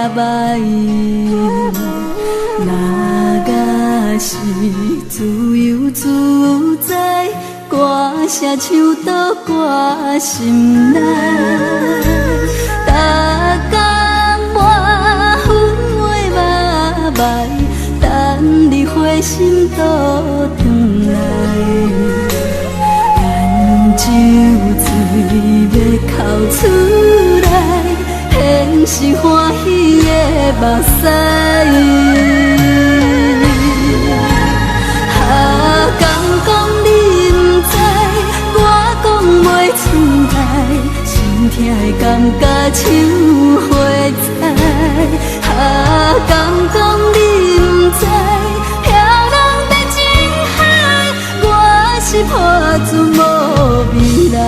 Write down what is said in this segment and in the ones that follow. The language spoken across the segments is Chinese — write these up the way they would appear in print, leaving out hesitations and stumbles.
歹。若假是自由自在，歌声唱到歌心内。逐工满分话目眉，等你回心倒转来。眼酒醉要哭出来，现实欢喜的目屎。讲你不知，我讲袂出来，心痛的感觉像花彩。讲你不知，飘浪在情海，我是破船无未来。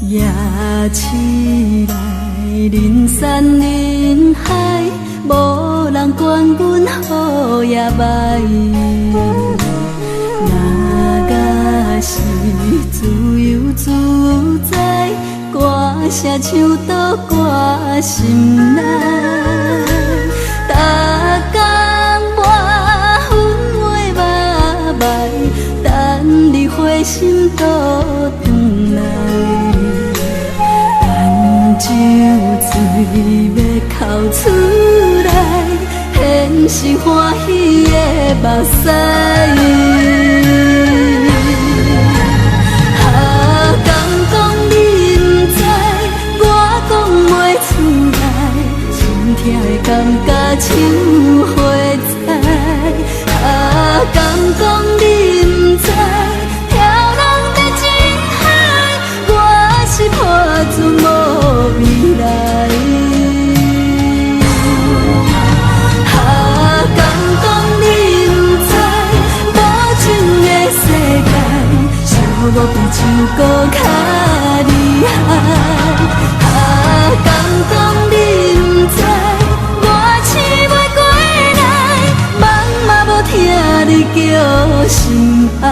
夜市内人山人海，无人管阮好也歹。若假是自由自在，歌声唱到歌心内。逐工满分话目眉，等你回心倒转来。酒醉要哭出来，现实欢喜的目屎。讲你不知，我讲袂出来，心痛的感觉像花彩。讲你不知，飘浪在情海，我是破船无未来。讲你不知，无情的世界，寂寞比唱歌较厉害。讲你不知，我醒袂过来，梦嘛无听你叫心爱。